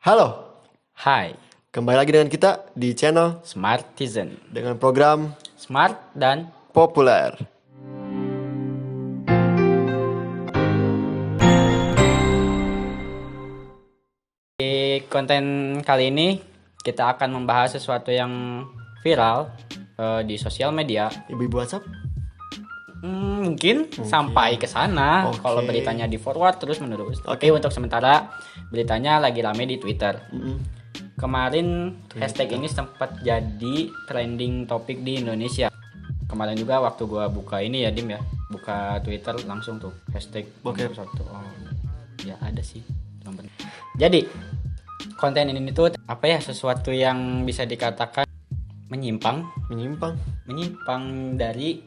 Halo, Hai, kembali lagi dengan kita di channel Smartizen. dengan program Smart dan populer. di konten kali ini kita akan membahas sesuatu yang viral di sosial media. Ibu-ibu WhatsApp? Mungkin sampai ke sana Oke. kalau beritanya di forward terus menerus. Oke. Tapi untuk sementara beritanya lagi rame di Twitter. Kemarin hashtag ini sempat jadi trending topik di Indonesia. Kemarin juga waktu gua buka ini ya Dim ya, buka Twitter langsung tuh hashtag Oke. nomor satu. Oh, ya ada sih. Jadi konten ini tuh apa ya, sesuatu yang bisa dikatakan menyimpang Menyimpang. dari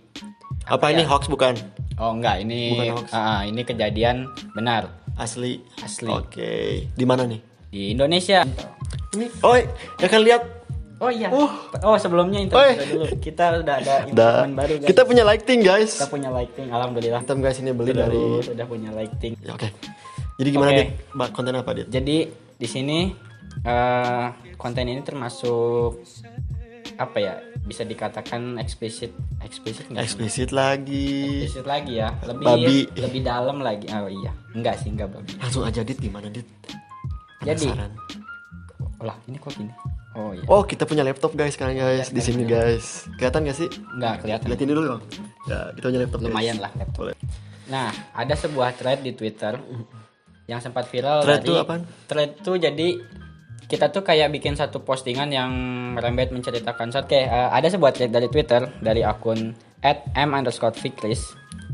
Apa ini ya? hoax bukan? Oh enggak, ini Bukan hoax. ini kejadian benar Asli. asli Oke. Di mana nih? di Indonesia. Ini. Oi, ya kan lihat. Oh iya. Oh sebelumnya intro dulu. Kita udah ada improvement baru guys. Kita punya lighting, guys. Kita punya lighting, alhamdulillah. Kita guys ini beli dari. Udah punya lighting. Ya, oke. Jadi gimana Oke. Dit? Konten apa Dit? Jadi di sini konten ini termasuk apa ya? Bisa dikatakan eksplisit nggak sih? Eksplisit lagi. Eksplisit lagi ya. Babi. Lebih dalam lagi. Oh iya. Enggak sih, enggak babi. Langsung aja Dit, gimana Dit? Jadi, Penasaran. lah ini kok gini. Oh iya. Oh, kita punya laptop guys sekarang guys di sini guys. Kelihatan gak sih? Enggak kelihatan. Lihat ini dulu dong. Ya, kita punya laptop. guys. Lumayan lah laptop. Boleh. Nah, ada sebuah thread di Twitter yang sempat viral. Thread tuh apaan? Thread tuh jadi kita tuh kayak bikin satu postingan yang merembet menceritakan. Ada sebuah thread dari Twitter dari akun @m_fikris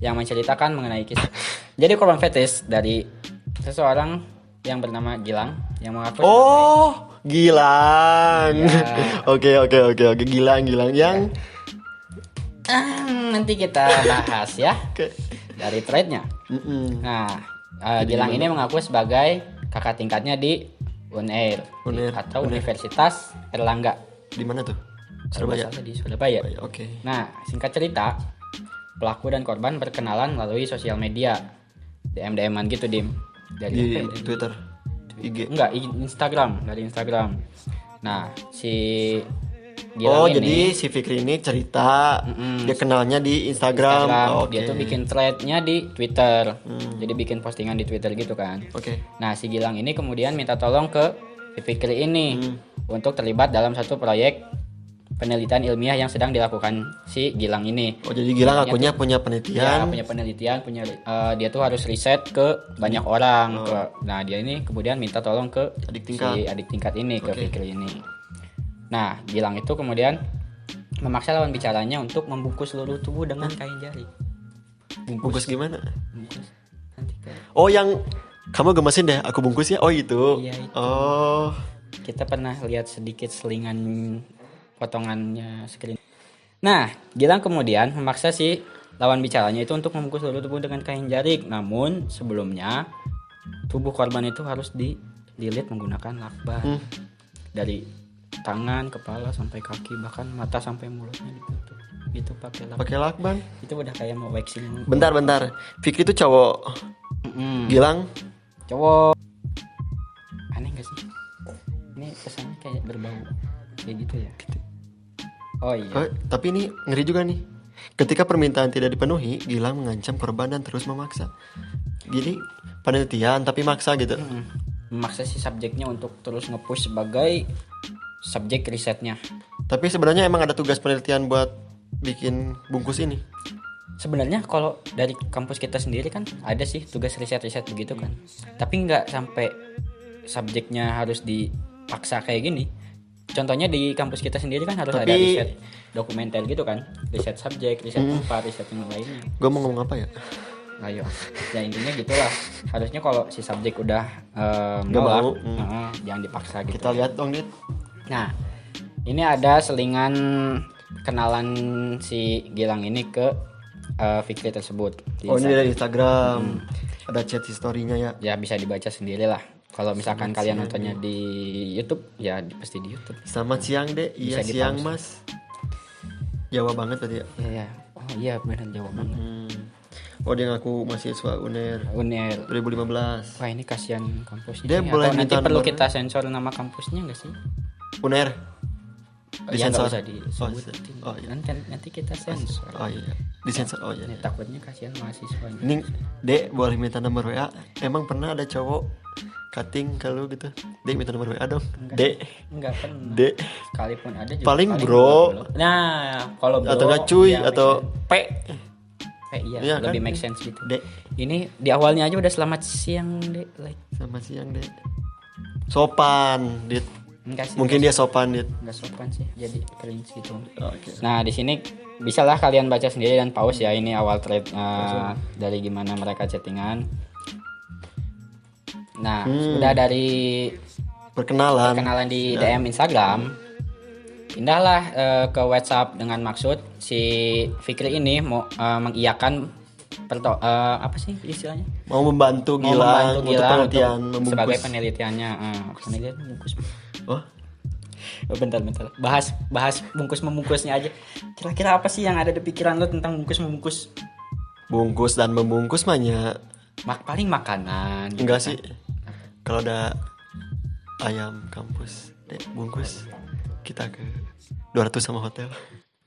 yang menceritakan mengenai kisah. Jadi korban fetish dari seseorang yang bernama Gilang yang mengaku Oh, Gilang. Iya. Oke, Gilang yang nanti kita bahas ya Oke. dari threadnya. Nah, Gilang ini mengaku sebagai kakak tingkatnya di Unair Unair. atau Universitas Erlangga. Di mana tuh? Kalau Surabaya. nggak salah di Surabaya. Oke. Nah, singkat cerita, pelaku dan korban berkenalan melalui sosial media, DM-an gitu Dim. Dari Di apa ya? Twitter, IG. Enggak, Instagram, dari Instagram. Nah, si Gilang Oh, ini jadi si Fikri ini cerita dia kenalnya di Instagram. Oh, oke. dia tuh bikin threadnya di Twitter. Jadi bikin postingan di Twitter gitu kan. Oke. Nah, si Gilang ini kemudian minta tolong ke si Fikri ini untuk terlibat dalam satu proyek penelitian ilmiah yang sedang dilakukan si Gilang ini. Oh, jadi Gilang Dia akunya punya Ya, penelitian. punya penelitian, dia tuh harus riset ke banyak orang. Nah, dia ini kemudian minta tolong ke Adik tingkat. si adik tingkat ini, ke Oke. Fikri ini. Nah, Gilang itu kemudian memaksa lawan bicaranya untuk membungkus seluruh tubuh dengan kain jari. Bungkus gimana? Bungkus. Nanti Oh, yang kamu gemesin deh, aku bungkus ya. Oh, itu. Iya, itu. Oh. kita pernah lihat sedikit selingan potongannya screen. Nah, Gilang kemudian memaksa si lawan bicaranya itu untuk membungkus seluruh tubuh dengan kain jarik. Namun sebelumnya tubuh korban itu harus dililit menggunakan lakban. Dari tangan, kepala sampai kaki, bahkan mata sampai mulutnya ditutup. Gitu pakai lakban. Pakai lakban. Itu udah kayak mau waxing. Bentar. Fikri itu cowok. Gilang. Cowok. Aneh gak sih? Ini kesannya kayak berbau kayak gitu ya. Oh iya. Oh, tapi ini ngeri juga nih. Ketika permintaan tidak dipenuhi, Gilang mengancam korban dan terus memaksa. Gini, penelitian tapi maksa gitu. Memaksa si subjeknya untuk terus nge-push sebagai subjek risetnya. Tapi sebenarnya emang ada tugas penelitian buat bikin bungkus ini. Sebenarnya kalau dari kampus kita sendiri kan ada sih tugas riset-riset begitu kan. Tapi nggak sampai subjeknya harus dipaksa kayak gini. Contohnya di kampus kita sendiri kan harus ada riset dokumenter gitu kan. Riset subjek, riset tempat, riset yang lainnya. Gue mau ngomong apa ya? Ayo, ya intinya gitulah. Harusnya kalau si subjek udah Nggak nolak, mau. jangan dipaksa gitu. Kita lihat dong, Dit. Nah, ini ada selingan kenalan si Gilang ini ke Fikri tersebut. Oh, ini dari Instagram. Ada chat historinya ya. Ya bisa dibaca sendiri lah. Kalau misalkan kalian nontonnya di YouTube, ya pasti di YouTube. Selamat siang, Dek. Iya, Bisa siang, di-pause. Mas. Jawa banget tadi ya. Iya, ya. Oh iya benar, Jawa banget. Oh dia ngaku mahasiswa UNER UNER. 2015. Wah ini kasihan kampusnya. Dia sih. boleh Atau nanti minta perlu nomor. kita sensor nama kampusnya nggak sih? UNER. Ya nggak Disensor. usah disebutin. Oh, iya. Nanti kita sensor. Oh iya. Disensor. Oh iya. Ini takutnya kasihan mahasiswanya. Ini Dek boleh minta nomor WA. Emang pernah ada cowok cutting ke lu gitu? Dek minta nomor WA dong. Dek. Enggak pernah. Dek. Sekalipun ada juga Paling paling bro. Nah, kalau bro Atau enggak cuy ya atau P. iya, Iya kan? lebih make sense gitu. Dek. Ini di awalnya aja udah selamat siang, Dek. Like. Sama siang Dek. Sopan, Dit. Enggak sih. Mungkin dia sopan, Dit. enggak sopan sih, jadi cringe gitu. Oke. Nah, di sini bisalah kalian baca sendiri dan pause ya. Ini awal thread dari gimana mereka chattingan. Nah, udah dari Perkenalan. kenalan di DM Instagram, pindahlah ke WhatsApp dengan maksud si Fikri ini mau mengiyakan apa sih istilahnya? Mau membantu Mau Gilang membantu untuk Gilang penelitian untuk membungkus. sebagai penelitiannya. Penelitian bungkus. Oh, Bentar. Bahas bungkus membungkusnya aja. Kira-kira apa sih yang ada di pikiran lo tentang bungkus membungkus? bungkus dan membungkus banyak. Paling makanan. Gitu Enggak kan. sih. Kalau ada ayam kampus, Dek, bungkus. Kita ke 200 sama hotel.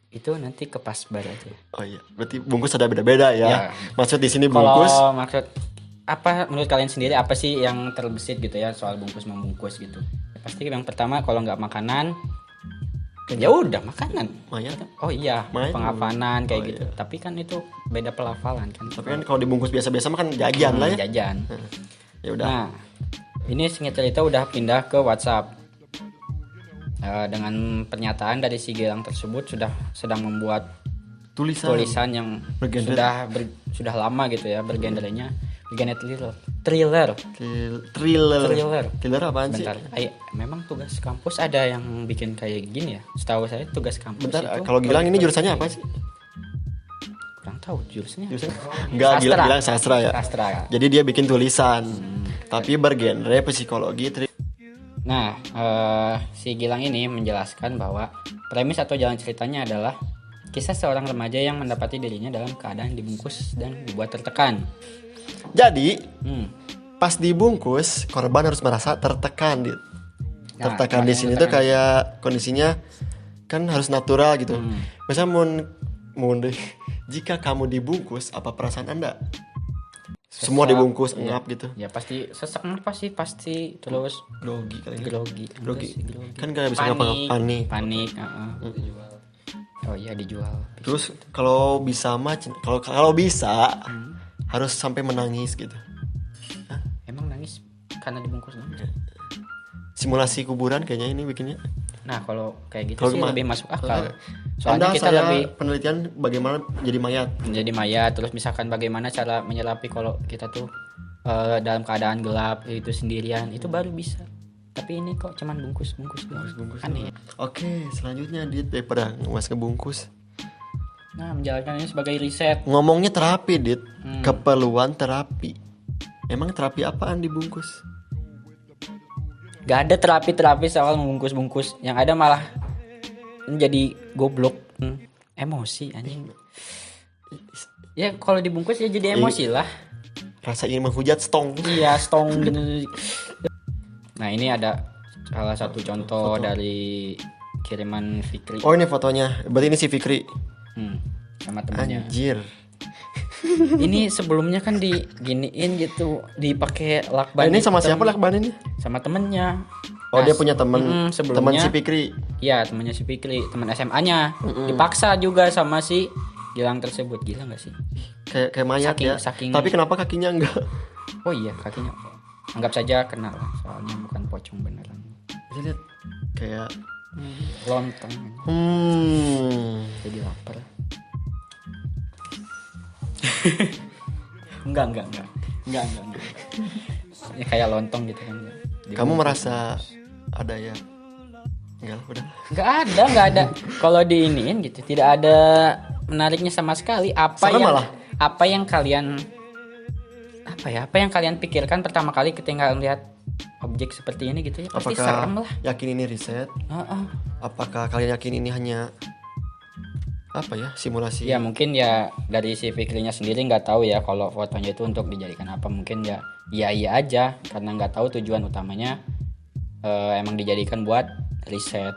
Itu nanti ke pas bar aja. Oh iya, berarti bungkus ada beda-beda ya. Ya. Maksud di sini bungkus. Kalau maksud apa menurut kalian sendiri apa sih yang terbesit gitu ya soal bungkus membungkus gitu? Ya, pasti yang pertama kalau nggak makanan, ya udah makanan. Mayat. Oh iya, Main. pengafanan kayak Oh, gitu. iya. Tapi kan itu beda pelafalan kan. Tapi kan kalau dibungkus biasa-biasa mah kan jajan lah ya. Jajan. Ya udah. Nah, ini singkat cerita udah pindah ke WhatsApp. Dengan pernyataan dari si Gilang tersebut sedang membuat tulisan yang Bergenre. sudah lama gitu ya, bergenrenya thriller. Thriller apaan sih? Bentar, memang tugas kampus ada yang bikin kayak gini ya? Setahu saya tugas kampus Bentar, itu kalau Gilang ini jurusannya apa sih? kurang tahu jurusannya. Enggak, Sastra. Gilang sastra ya. Sastra. Jadi dia bikin tulisan. Tapi bergenre psikologi. Nah, si Gilang ini menjelaskan bahwa premis atau jalan ceritanya adalah kisah seorang remaja yang mendapati dirinya dalam keadaan dibungkus dan dibuat tertekan. Jadi, Hmm. pas dibungkus, korban harus merasa tertekan, Dit. Nah, Tertekan di makanya sini tuh tertekan. kayak kondisinya kan harus natural gitu. Misalnya jika kamu dibungkus, apa perasaan Anda? Semua Sesek, dibungkus, iya. engap gitu. Ya pasti sesak napas sih pasti, terus Grogi kali ini. grogi. Grogi. Enggak sih, grogi. Kan kayak bisa ngapa-ngapain. Panik, Oh iya dijual. Terus kalau bisa mah kalau bisa harus sampai menangis gitu. Emang nangis karena dibungkus dong? Simulasi kuburan kayaknya ini bikinnya. Nah, kalau kayak gitu Kalau sih gimana? lebih masuk akal. Anda Soalnya kita saya lebih penelitian bagaimana jadi mayat. menjadi mayat, terus misalkan bagaimana cara menyelapi kalau kita tuh dalam keadaan gelap itu sendirian, itu baru bisa. Tapi ini kok cuman bungkus doang. Aneh. Oke, selanjutnya Dit daripada ngewas ngebungkus. Nah, menjalankan ini sebagai riset. Ngomongnya terapi, Dit. Keperluan terapi. Emang terapi apaan dibungkus? Gak ada terapi soal membungkus-bungkus. Yang ada malah jadi goblok. Emosi anjing. Ya kalau dibungkus ya jadi emosi lah. Rasa ingin menghujat stong. Iya, stong gitu. Nah, ini ada salah satu contoh dari kiriman Fikri. Oh, ini fotonya. Berarti ini si Fikri. Sama temannya. Anjir. Ini sebelumnya kan diginiin gitu, dipakai lakban. Ini sama hitam. siapa lakban ini? Sama temennya. Oh, Nah, dia punya teman. sebelumnya. Teman si Fikri. Iya, temannya si Fikri, teman SMA-nya. Dipaksa juga sama si Gilang tersebut. Gila gak sih? Kayak mayat ya. Saking- Tapi kenapa kakinya enggak? Oh iya, kakinya. Anggap saja kena lah, soalnya bukan pocong beneran. Bisa lihat kayak Lontong. Jadi lapar. Enggak. Ya kayak lontong gitu kan. Kamu merasa ada ya? Enggak lah, udah. Enggak ada. Kalau diiniin gitu, tidak ada menariknya sama sekali. Serem malah. Apa yang kalian pikirkan pertama kali ketika lihat objek seperti ini gitu ya? Pasti serem Apakah lah. yakin ini riset? Apakah kalian yakin ini hanya apa ya, simulasi. Ya mungkin ya dari si Fikrinya sendiri nggak tahu ya kalau fotonya itu untuk dijadikan apa. Mungkin ya iya aja karena nggak tahu tujuan utamanya emang dijadikan buat riset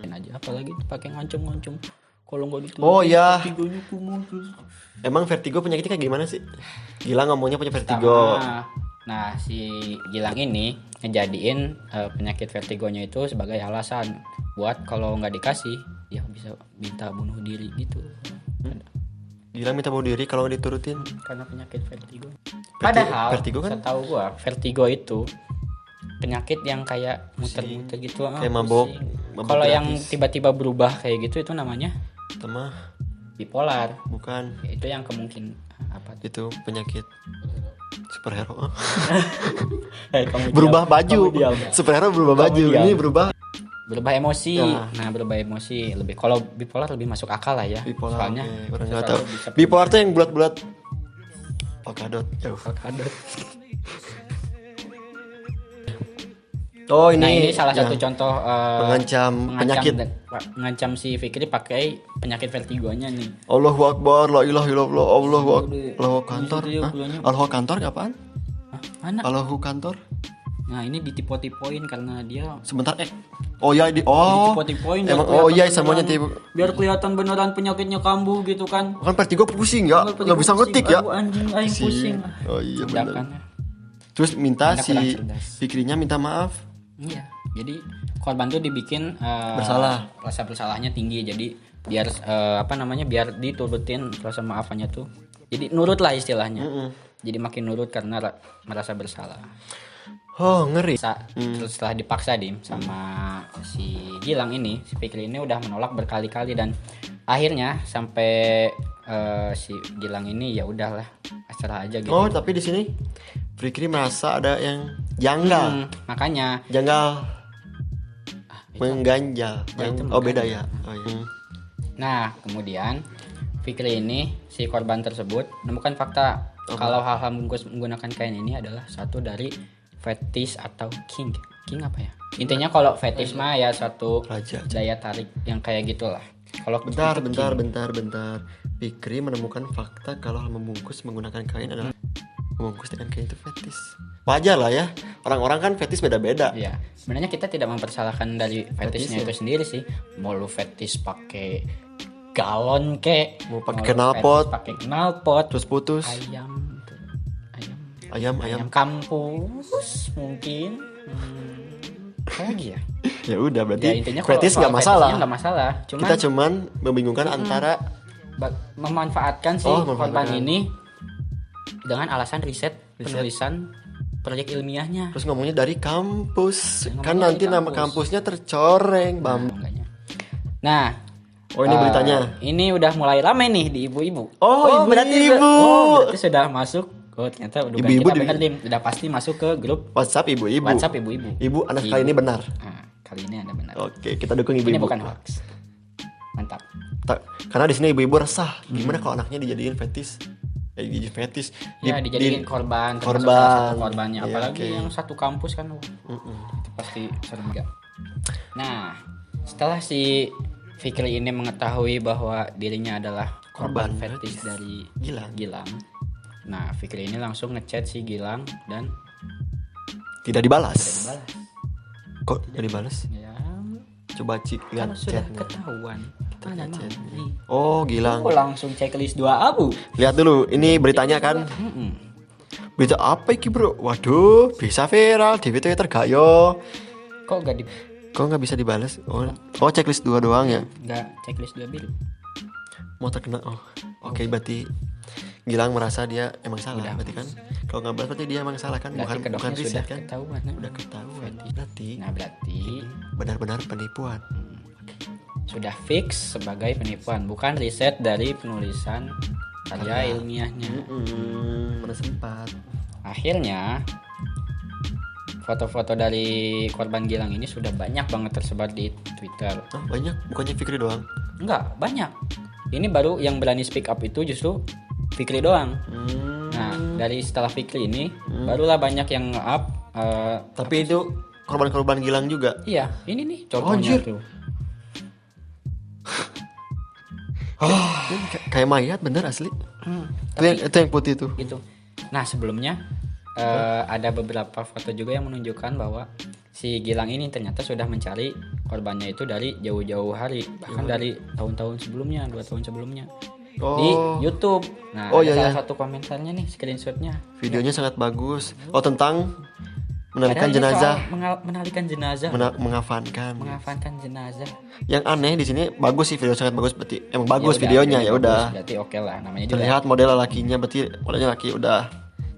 aja. Apalagi pakai ngancem-ngancem kalau nggak ditulis. Oh iya. Vertigonya kumat. Emang vertigo penyakitnya kayak gimana sih? Gilang ngomongnya punya vertigo. Nah si Gilang ini ngejadiin penyakit vertigonya itu sebagai alasan buat kalau nggak dikasih ya bisa minta bunuh diri gitu. Gilang minta bunuh diri kalau nggak diturutin Karena penyakit vertigo. Padahal vertigo kan setahu gua vertigo itu penyakit yang kayak muter-muter gitu, kayak mabok kalau yang gratis. tiba-tiba berubah kayak gitu itu namanya Temah bipolar. bukan, Ya, itu yang kemungkinan apa itu penyakit superhero. kamu Berubah diam. baju. Kamu diam. Superhero berubah baju. diam. Ini berubah Berubah emosi. Ya. Nah berubah emosi lebih, kalau bipolar lebih masuk akal lah ya, bipolar. soalnya Oke, orang nggak sesuatu tahu. bisa Bipolar tuh yang bulat-bulat. Polkadot. Jauh. ada. Oh ini. Nah ini salah yang satu contoh mengancam penyakit. mengancam si Fikri pakai penyakit vertigonya nih. Allahu Akbar, la ilaha illallah, Allahu kantor. Itu dia Hah? gulanya. Allahu kantor apaan? Hah, mana? Allahu kantor. Nah ini ditipu-tipuin karena dia Sebentar Oh ya oh. ditipu-tipuin. Emang biar oh iya kelihatan semuanya beneran- tipu. Biar kelihatan beneran penyakitnya kambuh gitu kan. Kan vertigo pusing ya, nggak bisa ngetik ya. Aduh, anjing aing pusing. Oh iya Udah benar. kan. Terus minta Anda si kurang cerdas. Fikrinya minta maaf. Iya. Jadi korban tuh dibikin Bersalah. rasa bersalahnya tinggi. Jadi biar biar diturutin rasa maafannya tuh. Jadi nurut lah istilahnya. Jadi makin nurut karena merasa bersalah. Oh ngeri. Terus setelah dipaksa sama si Gilang ini, si Fikri ini udah menolak berkali-kali dan akhirnya sampai si Gilang ini ya udahlah pasrah aja gitu. Oh tapi di sini Fikri merasa ada yang janggal. Makanya Janggal. Mengganjal. itu Oh beda ya. Oh, iya. nah kemudian Fikri ini si korban tersebut menemukan fakta kalau hal-hal bungkus menggunakan kain ini adalah satu dari fetish atau kink apa ya, intinya kalau fetish mah ya suatu Raja. daya tarik yang kayak gitulah. Kalau Bentar. itu kink. Fikri menemukan fakta kalau membungkus menggunakan kain adalah membungkus dengan kain itu fetish. Wajar lah ya. Orang-orang kan fetish beda-beda. Iya, sebenarnya kita tidak mempersalahkan dari fetishnya Fetish itu sendiri sih. Mau lu fetish pakai galon kek, Mau pakai lu knalpot. fetish pakai knalpot, Terus putus. ayam Ayam. kampus mungkin. Apa lagi ya? Ya udah berarti Ya intinya kalau fetish soal nggak masalah. fetishnya nggak masalah. Cuman Kita cuman membingungkan antara memanfaatkan si memanfaatkan. korban ini dengan alasan riset penulisan proyek ilmiahnya. terus ngomongnya dari kampus. Ya, Kan ngomongnya nanti dari nama kampus. kampusnya tercoreng, Bam. Enggaknya. Nah, Oh ini beritanya. Ini udah mulai ramai nih di ibu-ibu. Oh, ibu-ibu. Berarti sudah masuk. Oh ternyata dugaan Ibu-ibu kita di- benar Dim. Udah pasti masuk ke grup WhatsApp ibu-ibu. WhatsApp ibu-ibu. Ibu anak kali ini benar. Nah, kali ini ada benar. Oke, kita dukung Ini ibu-ibu. bukan hoax. Mantap. Karena di sini ibu-ibu resah. Gimana kalau anaknya dijadiin fetish? Dijadiin fetish. Ya dijadiin korban, termasuk korban. salah satu korbannya. Iya, Apalagi oke. yang satu kampus kan. Wah, itu pasti serem gak. Nah, setelah si Fikri ini mengetahui bahwa dirinya adalah korban Korban fetish dari Gilang. Nah, Fikri ini langsung ngechat si Gilang dan Tidak dibalas. dibalas. Kok tidak dibalas? Ya, Coba cik lihat kalau sudah chatnya. ketahuan. Mana lihat mau? chatnya. Nih. Oh Gilang. Oh, langsung checklist 2 abu. Lihat dulu, ini beritanya kan. Berita apa iki bro? Waduh, bisa viral di Twitter gak yo? Kok gak di Kok nggak bisa dibalas? Oh checklist 2 doang ya? gak checklist 2 biru? Mau terkena? Oh, oke berarti Gilang merasa dia emang salah. Udah. Berarti kan kalau nggak balas berarti dia emang salah kan? Berarti Bukan kedoknya riset sudah kan? ketahuan. Udah ketahuan. Berarti Nah, berarti benar-benar penipuan. sudah fix sebagai penipuan, bukan riset dari penulisan karya ilmiahnya. Mana sempat? Akhirnya foto-foto dari korban Gilang ini sudah banyak banget tersebar di Twitter. Oh, banyak, bukannya Fikri doang. Enggak, banyak. Ini baru yang berani speak up itu justru Fikri doang. Nah, dari setelah Fikri ini barulah banyak yang nge-up. Tapi itu korban-korban Gilang juga. Iya, ini nih contohnya Anjir. tuh. Kayak mayat bener asli. Itu yang putih tuh. Gitu. Nah sebelumnya ada beberapa foto juga yang menunjukkan bahwa si Gilang ini ternyata sudah mencari korbannya itu dari jauh-jauh hari, bahkan dari tahun-tahun sebelumnya, 2 tahun sebelumnya di YouTube. Nah ada salah satu komentarnya nih, screenshotnya. Videonya sangat bagus. Tentang menarikan jenazah, menarikan jenazah, mengafankan jenazah. Yang aneh di sini bagus sih, video sangat bagus, berarti emang bagus videonya, ya udah. Berarti oke lah, namanya juga. Terlihat model lakinya, berarti modelnya laki udah.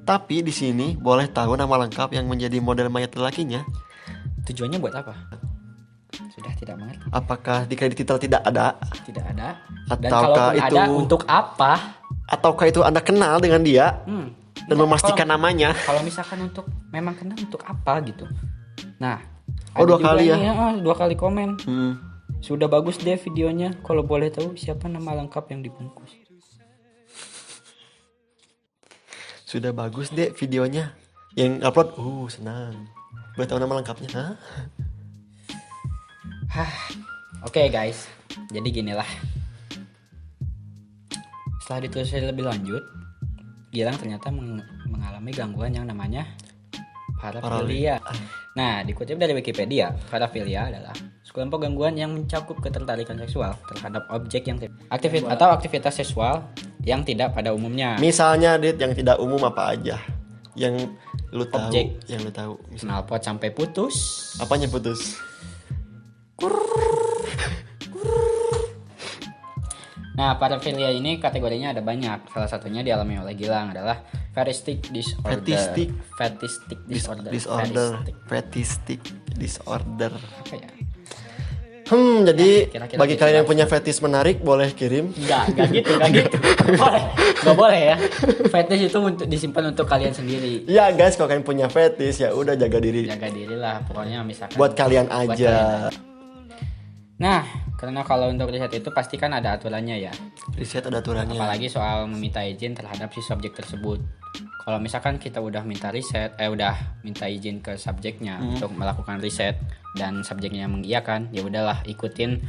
Tapi di sini boleh tahu nama lengkap yang menjadi model mayat lakinya. Tujuannya buat apa? Sudah tidak mengerti. Apakah di kredit titel tidak ada? Tidak ada. Dan Ataukah kalaupun itu ada, untuk apa? Ataukah itu Anda kenal dengan dia? Dan memastikan namanya. Kalau misalkan untuk memang kenal, untuk apa gitu. Nah, 2 kali ya? 2 kali komen. Sudah bagus deh videonya. Kalau boleh tahu siapa nama lengkap yang dibungkus? Sudah bagus deh videonya. Yang upload, senang. Boleh tahu nama lengkapnya? Oke guys, jadi ginilah. Setelah ditelusuri lebih lanjut, Gilang ternyata mengalami gangguan yang namanya parafilia. Nah, dikutip dari Wikipedia, parafilia adalah sekelompok gangguan yang mencakup ketertarikan seksual terhadap objek yang aktivitas seksual yang tidak pada umumnya. Misalnya, Dit, yang tidak umum apa aja? Yang lu tahu, objek. Yang lu tahu. Knalpot sampai putus. Apanya putus? Nah, parafilia ini kategorinya ada banyak. Salah satunya dialami oleh Gilang adalah fetishistic disorder. Fetishistic disorder. Apa ya? Jadi kira-kira bagi kalian yang punya fetis menarik boleh kirim. Enggak gitu. Enggak boleh ya. Fetis itu untuk disimpan untuk kalian sendiri. Iya guys, kalau kalian punya fetis ya udah jaga diri. Jaga diri lah, pokoknya misalkan. Buat kalian aja. Nah, karena kalau untuk riset itu pasti kan ada aturannya ya. Riset ada aturannya. Apalagi soal meminta izin terhadap si subjek tersebut. Kalau misalkan kita udah minta izin ke subjeknya untuk melakukan riset dan subjeknya mengiyakan, ya udahlah ikutin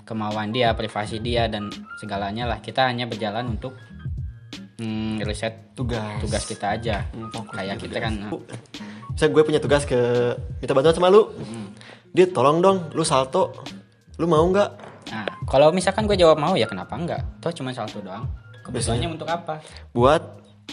kemauan dia, privasi dia dan segalanya lah. Kita hanya berjalan untuk riset tugas kita aja. Kayak kita kan. Misalnya gue punya tugas minta bantuan sama lu. Dia tolong dong, lu salto. Lu mau nggak? Nah, kalau misalkan gue jawab mau, ya kenapa enggak? Toh cuma salto doang. Kebutuhannya untuk apa? Buat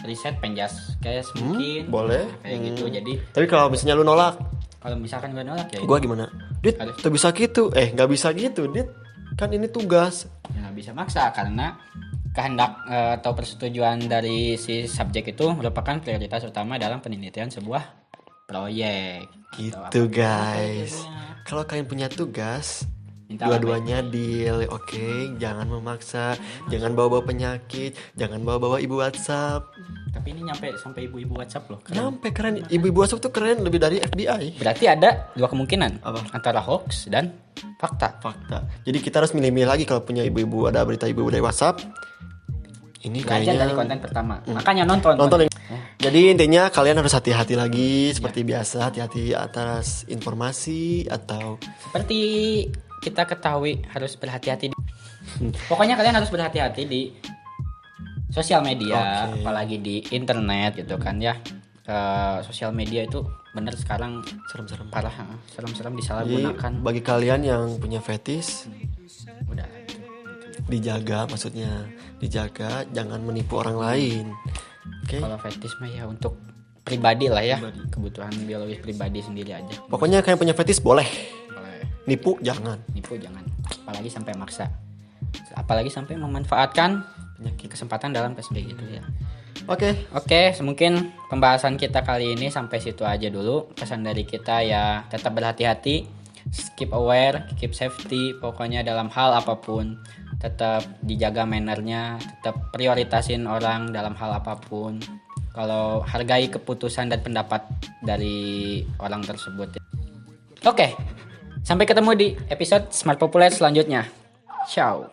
riset penjas kayak mungkin. Boleh. Kayak gitu. Jadi. Tapi kalau misalnya lu nolak. Kalau misalkan gue nolak ya. Gue gimana? Dit, tuh bisa gitu. Nggak bisa gitu, Dit. Kan ini tugas. Ya nggak bisa maksa karena kehendak atau persetujuan dari si subjek itu merupakan prioritas utama dalam penelitian sebuah proyek. Gitu guys. Kalau kalian punya tugas, dua-duanya deal, oke? Jangan memaksa, jangan bawa-bawa penyakit, jangan bawa-bawa ibu WhatsApp. Tapi ini nyampe sampai ibu-ibu WhatsApp loh. Nyampe, keren. Ibu-ibu WhatsApp tuh keren, lebih dari FBI. Berarti ada 2 kemungkinan. Apa? Antara hoax dan fakta. Jadi kita harus milih-milih lagi kalau punya ibu-ibu, ada berita ibu dari WhatsApp. Ini kayaknya dari konten pertama. Makanya nonton. Jadi intinya kalian harus hati-hati lagi seperti biasa, hati-hati atas informasi atau seperti kita ketahui harus berhati-hati. Pokoknya kalian harus berhati-hati di sosial media, apalagi di internet gitu kan ya. Sosial media itu bener sekarang serem-serem parah, serem-serem disalahgunakan. Bagi kalian yang punya fetis, udah dijaga, maksudnya dijaga, jangan menipu orang lain. Kalau fetis mah ya untuk pribadi lah ya, kebutuhan biologis pribadi sendiri aja. Pokoknya kalian punya fetis boleh. Nipu jangan, apalagi sampai maksa, apalagi sampai memanfaatkan kesempatan dalam kesempatan gitu ya. Oke, mungkin pembahasan kita kali ini sampai situ aja dulu. Pesan dari kita ya tetap berhati-hati, keep aware, keep safety, pokoknya dalam hal apapun tetap dijaga mannernya, tetap prioritasin orang dalam hal apapun. Kalau hargai keputusan dan pendapat dari orang tersebut. Oke, sampai ketemu di episode Smart Populer selanjutnya. Ciao.